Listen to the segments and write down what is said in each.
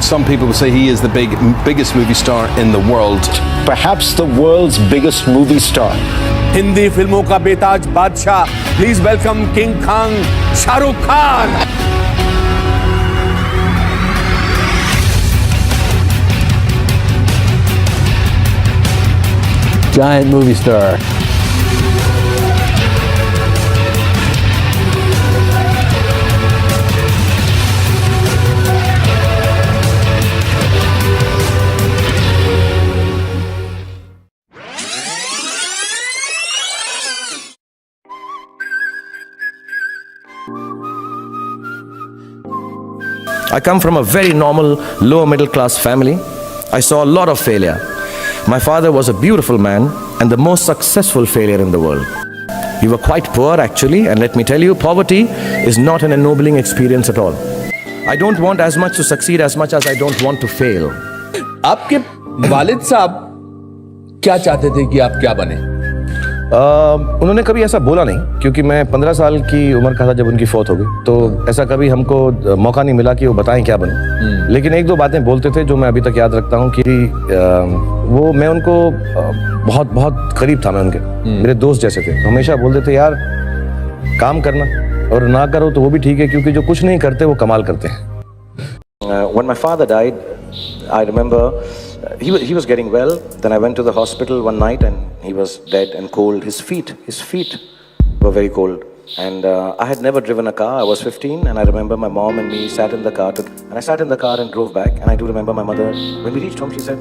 some people will say he is the biggest movie star in the world. Perhaps the world's biggest movie star. Hindi फिल्मों का बेताज बादशाह, please welcome king Khan Shahrukh Khan. Giant movie star. I come from a very normal, lower middle class family. I saw a lot of failure. My father was a beautiful man and the most successful failure in the world. We were quite poor actually, and let me tell you, poverty is not an ennobling experience at all. I don't want as much to succeed as much as I don't want to fail. आपके वालिद साहब क्या चाहते थे कि आप क्या बने? उन्होंने कभी ऐसा बोला नहीं, क्योंकि मैं 15 साल की उम्र का था जब उनकी फौत हो गई, तो ऐसा कभी हमको मौका नहीं मिला कि वो बताएं क्या बनूं। लेकिन एक दो बातें बोलते थे जो मैं अभी तक याद रखता हूं कि मैं उनको बहुत बहुत करीब था, मैं उनके मेरे दोस्त जैसे थे। हमेशा बोलते थे यार काम करना, और ना करो तो वो भी ठीक है, क्योंकि जो कुछ नहीं करते वो कमाल करते हैं। When my father died, I remember he was getting well. Then I went to the hospital one night and he was dead and cold. His feet were very cold. And I had never driven a car. I was 15 and I remember my mom and me sat in the car and I sat in the car and drove back. And I do remember my mother, when we reached home, she said,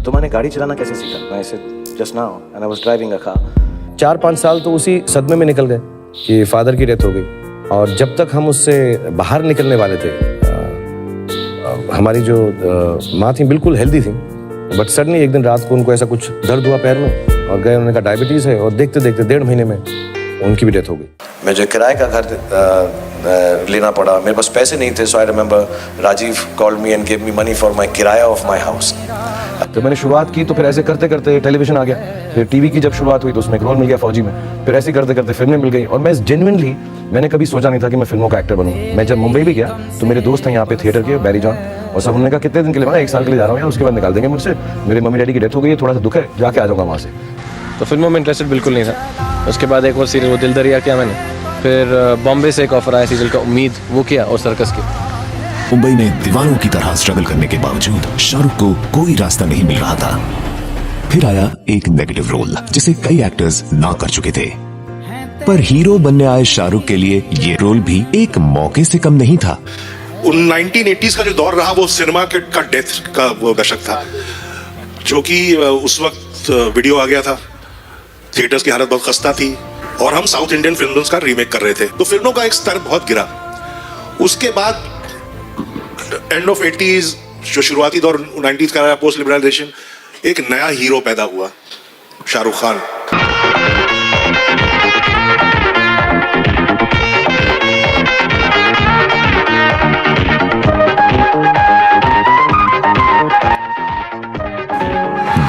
"तुमने गाड़ी चलाना कैसे सीखा?" And I said, "Just now." And I was driving a car. 4-5 साल तो उसी सदमे में निकल गए कि फादर की डेथ हो गई, और जब तक हम उससे बाहर निकलने वाले थे, हमारी जो माँ थी बिल्कुल हेल्दी थी, बट सडनली एक दिन रात को उनको ऐसा कुछ दर्द हुआ पैर में, और गए, उन्होंने कहा डायबिटीज़ है, और देखते देखते 1.5 महीने में उनकी भी डेथ हो गई। मुझे किराए का घर लेना पड़ा, मेरे पास पैसे नहीं थे, so I remember Rajiv called me and give me money for my kiraya of my house. तो मैंने शुरुआत की, तो फिर ऐसे करते करते टेलीविजन आ गया, फिर टीवी की जब शुरुआत हुई तो उसमें एक रोल मिल गया फौजी में, फिर ऐसे करते करते फिल्में मिल गई। और मैं जेन्युइनली मैंने कभी सोचा नहीं था कि मैं फिल्मों का एक्टर बनूं। मैं जब मुंबई भी गया तो मेरे दोस्त हैं यहाँ पे थिएटर के, बैरी जॉन, और सब उन्होंने कहा कितने दिन के लिए? 1 साल के लिए जा रहा हूँ यार, उसके बाद निकाल देंगे मुझसे, मेरे मम्मी डैडी की डेथ हो गई है, थोड़ा सा दुख है, जाके आ जाऊँगा वहाँ से। तो फिल्मों में इंटरेस्टेड बिल्कुल नहीं था। उसके बाद एक और सीरियल वो दिल दरिया किया मैंने, फिर बॉम्बे से एक ऑफर आया सीरियल का उम्मीद, वो किया, और सर्कस की। मुंबई में दीवारों की तरह स्ट्रगल करने के बावजूद शाहरुख को कोई रास्ता नहीं मिल रहा था। फिर आया एक नेगेटिव रोल जिसे कई एक्टर्स ना कर चुके थे, पर हीरो बनने आए शाहरुख के लिए ये रोल भी एक मौके से कम नहीं था। 1980s का जो दौर रहा वो सिनेमा का डेथ का वो दशक था, जो कि उस वक्त वीडियो आ गया था, थिएटर्स की हालत बहुत खस्ता थी, और हम साउथ इंडियन फिल्म्स का रीमेक कर रहे थे, तो फिल्मों का एक स्तर बहुत गिरा। उसके बाद एंड ऑफ 80s, जो शुरुआती दौर 90s का पोस्ट लिबरलाइजेशन, एक नया हीरो पैदा हुआ, शाहरुख खान।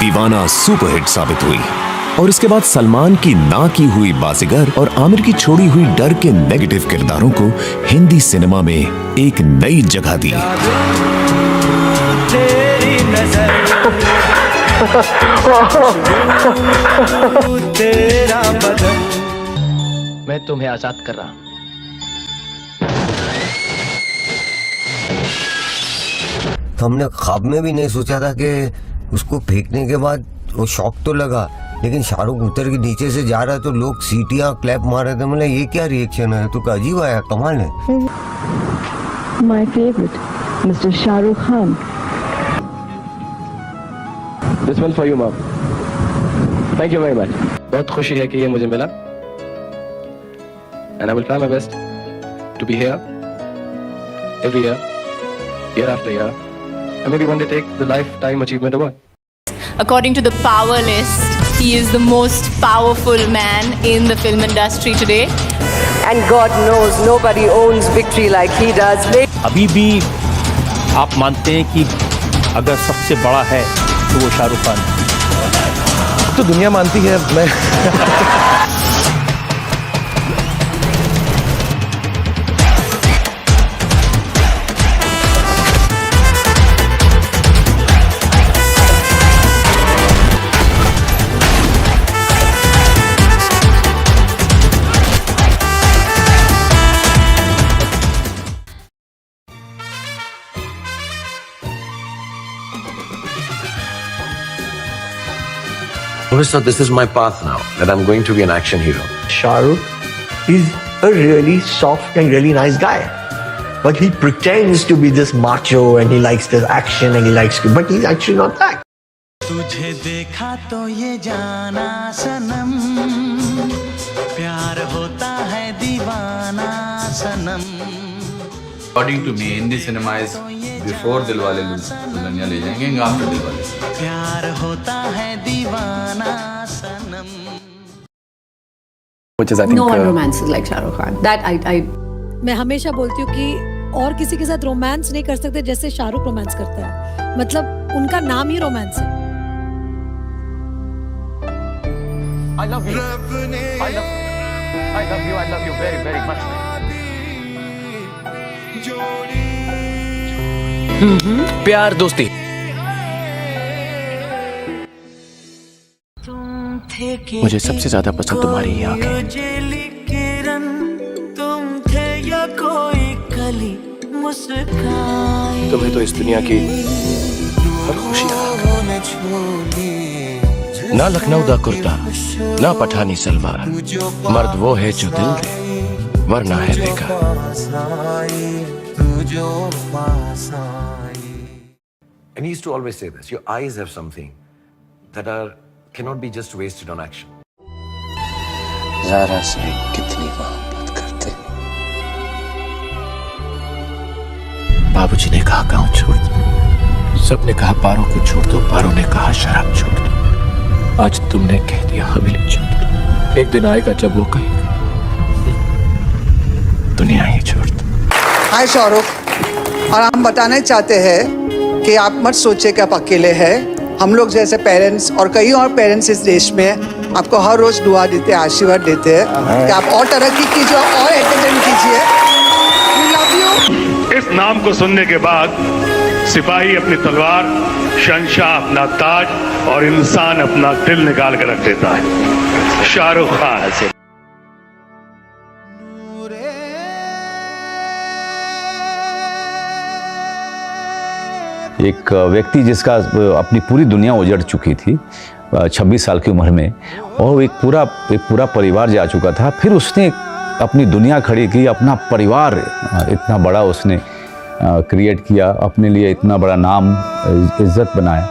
दीवाना सुपरहिट साबित हुई, और इसके बाद सलमान की ना की हुई बाजीगर और आमिर की छोड़ी हुई डर के नेगेटिव किरदारों को हिंदी सिनेमा में एक नई जगह दी। मैं तुम्हें आजाद कर रहा हूं। हमने ख्वाब में भी नहीं सोचा था कि उसको फेंकने के बाद वो शॉक तो लगा, लेकिन शाहरुख उतर के नीचे से जा रहा है तो लोग सीटियां क्लैप मार रहे थे। मतलब ये क्या रिएक्शन है, तो अजीब आया, कमाल है। My favorite, Mr. Shahrukh Khan. This one for you, mom. Thank you very much. बहुत खुशी है कि ये मुझे मिला, and I will try my best to be here every year, year after year, and maybe one day take the Lifetime Achievement Award. According to the Power List, he is the most powerful man in the film industry today. And God knows nobody owns victory like he does. अभी भी आप मानते हैं कि अगर सबसे बड़ा है तो वो शाहरुख खान है? तो दुनिया मानती है। मैं So this is my path now, that I'm going to be an action hero. Shahrukh is a really soft and really nice guy. But he pretends to be this macho and he likes this action and he likes to, but he's actually not that. तुझे देखा तो ये जाना सनम, प्यार होता है दीवाना सनम. According to me, Hindi cinema is before Dilwale Dulhania Le Jayenge and after Dilwale. प्यार होता है दीवाना सनम. Which is, I think, No one romances like Shah Rukh Khan. That I मैं हमेशा बोलती हूँ कि और किसी के साथ रोमांस नहीं कर सकते जैसे शाहरुख रोमांस करता है. मतलब उनका नाम ही रोमांस है. I love you. I love you very, very much. प्यार दोस्ती. मुझे सबसे ज्यादा पसंद तुम्हारी ये आंखें. तुम थे या कोई कली मुस्काई. तुम्हें तो इस दुनिया की हर खुशी ना लखनऊ दा कुर्ता, ना पठानी सलवार. मर्द वो है जो दिल दे, वरना है बेकार. And he used to always say this, your eyes have something that cannot be just wasted on action. Zaara से कितनी मोहब्बत करते. बाबूजी ने कहा गांव छोड़ दो, सबने कहा पारों को छोड़ दो, पारों ने कहा शराब छोड़ दो. आज तुमने कह दिया हवेली छोड़ दो. एक दिन आएगा जब वो कहेगा दुनिया ही छोड़ दो. हाय शाहरुख, और हम बताना चाहते हैं कि आप मत सोचिए कि आप अकेले हैं. हम लोग जैसे पेरेंट्स और कई और पेरेंट्स इस देश में आपको हर रोज दुआ देते हैं, आशीर्वाद देते हैं कि आप और तरक्की कीजिए और एंटरटेन कीजिए. We love you. इस नाम को सुनने के बाद सिपाही अपनी तलवार, शहंशाह अपना ताज और इंसान अपना दिल निकाल कर रख देता है. शाहरुख खान से एक व्यक्ति जिसका अपनी पूरी दुनिया उजड़ चुकी थी 26 साल की उम्र में, और एक पूरा परिवार जा चुका था. फिर उसने अपनी दुनिया खड़ी की, अपना परिवार इतना बड़ा उसने क्रिएट किया, अपने लिए इतना बड़ा नाम, इज्जत बनाया.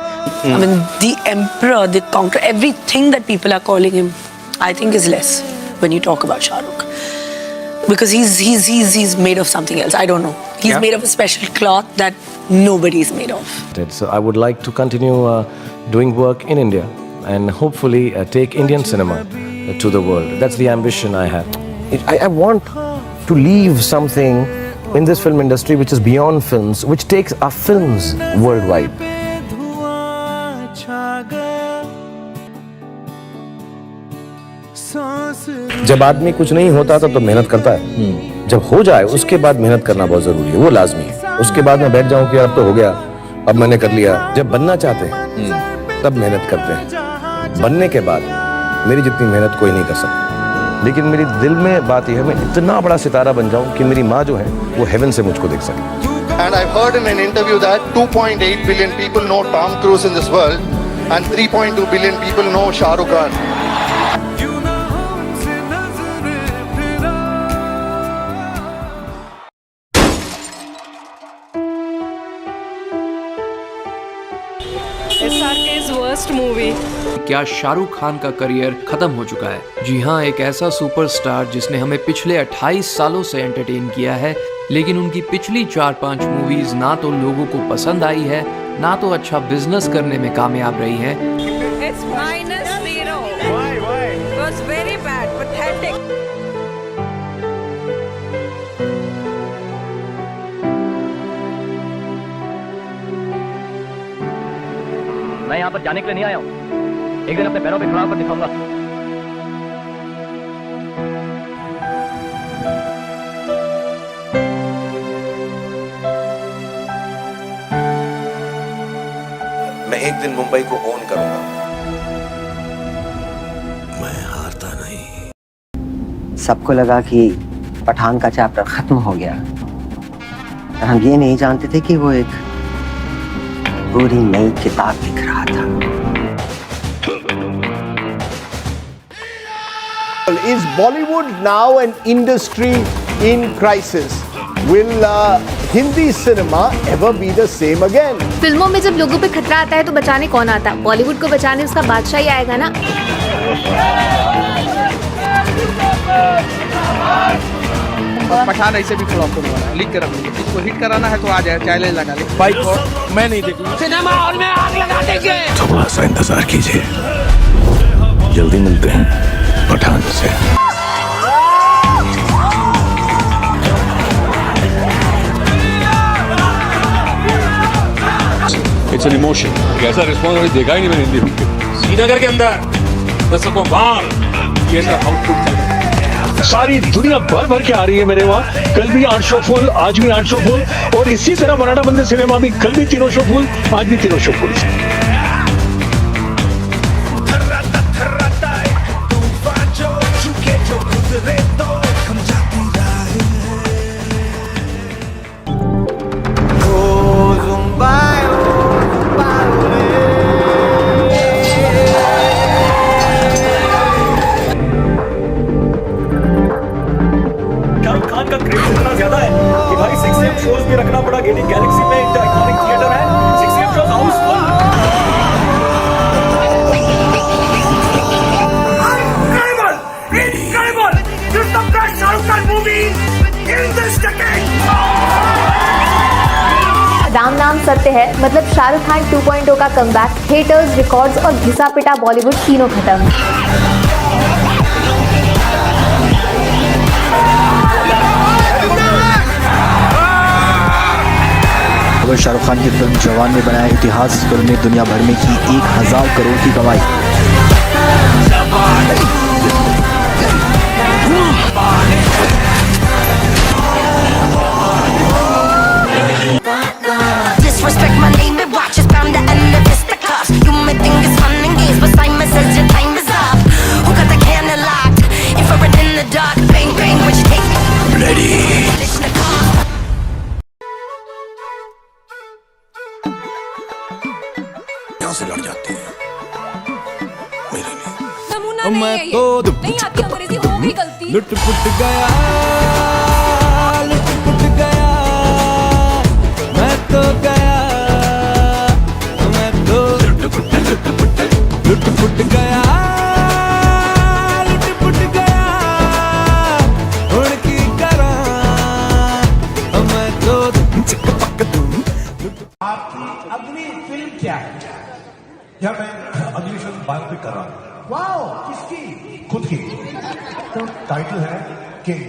I mean, the emperor, the conqueror, everything that people are calling him, I think is less when you talk about Shah Rukh. Because he's made of something else. I don't know. He's made of a special cloth that nobody's made of. So I would like to continue doing work in India and hopefully take Indian cinema to the world. That's the ambition I have. I want to leave something in this film industry which is beyond films, which takes our films worldwide. जब आदमी कुछ नहीं होता तो मेहनत करता है. जब हो जाए उसके बाद मेहनत करना बहुत जरूरी है, वो लाजमी है. उसके बाद मैं बैठ जाऊं कि अब तो हो गया, अब मैंने कर लिया. जब बनना चाहते हैं तब मेहनत करते हैं. बनने के बाद मेरी जितनी मेहनत कोई नहीं कर सकता. लेकिन मेरी दिल में बात यह है, मैं इतना बड़ा सितारा बन जाऊं कि मेरी माँ जो है वो हेवन से मुझको देख सके. And I've heard in an interview that 2.8 billion people know Tom Cruise in this world and 3.2 billion people know Shah Rukh Khan. SRK's worst movie. क्या शाहरुख खान का करियर खत्म हो चुका है? जी हाँ, एक ऐसा सुपरस्टार जिसने हमें पिछले 28 सालों से एंटरटेन किया है, लेकिन उनकी पिछली 4-5 मूवीज ना तो लोगों को पसंद आई है, ना तो अच्छा बिजनेस करने में कामयाब रही हैं. It's -0. Why? It was very bad, pathetic. मैं यहाँ पर जाने के लिए नहीं आया हूँ. एक दिन अपने पैरों पे खड़ा होकर दिखाऊंगा. मैं एक दिन मुंबई को ओन करूंगा. मैं हारता नहीं. सबको लगा कि पठान का चैप्टर खत्म हो गया, पर हम ये नहीं जानते थे कि वो एक पूरी नई किताब लिख रहा था. Is Bollywood now an industry in crisis? Will Hindi cinema ever be the same again? फिल्मों में जब लोगों पे खतरा आता है तो बचाने कौन आता है? बॉलीवुड को बचाने उसका बादशाह ही आएगा ना। पठान ऐसे भी फ्लॉप होने वाला है, लिख के रख लीजिए। किसको हिट कराना है तो आ जाए, चैलेंज लगा ले। Fight for? मैं नहीं देखूंगा। सिनेमा हॉल में आग लगा देंगे। थोड़ा सा इंतजार कीजिए, जल्दी मिलते हैं पठान से। It's an emotion. ऐसा रिस्पॉन्स अभी देखा ही नहीं मैंने हिंदी फिल्म के। श्रीनगर के अंदर दर्शकों बाहर ये सब आउटपुट चल रहा है। सारी दुनिया भर के आ रही है मेरे वहाँ। कल भी 8 शो फुल, आज भी 8 शो फुल, और इसी तरह मराठा मंदिर सिनेमा भी कल भी 3 शो फुल, आज भी 3 शो फुल। खान का क्रेज इतना ज्यादा है कि भाई 6 AM शोज भी रखना पड़ा। गेटी गैलेक्सी में एक आइकॉनिक थिएटर है, 6 AM shows Housefull. Incredible! This is the best Shah Rukh Khan movie in this decade. Ram नाम सत्य है, मतलब शाहरुख खान 2.0 का कमबैक, थिएटर्स, रिकॉर्ड्स और घिसा पिटा बॉलीवुड तीनों खत्म। अगर शाहरुख खान की फिल्म जवान ने बनाया इतिहास, फिल्म ने दुनिया भर में की 1000 करोड़ की कमाई। Disrespect my name and watch us bound to end the fisticuffs. You may think it's fun and games, but Simon says your time is up. Who got the candle locked? Infrared in the dark, bang bang, what you take? Ready. से लड़ जाते हैं मेरे लिए। नमूना नहीं है ये। नहीं आती अंग्रेजी, हो गई गलती। लुट पुट गया, मैं तो गया, मैं तो लुट पुट गया, उनकी करा, मैं तो अगली फिल्म क्या है? या मैं अगली फिल्म बायोपिक कर रहा हूँ। वाओ, किसकी? खुद की। तो टाइटल है किंग।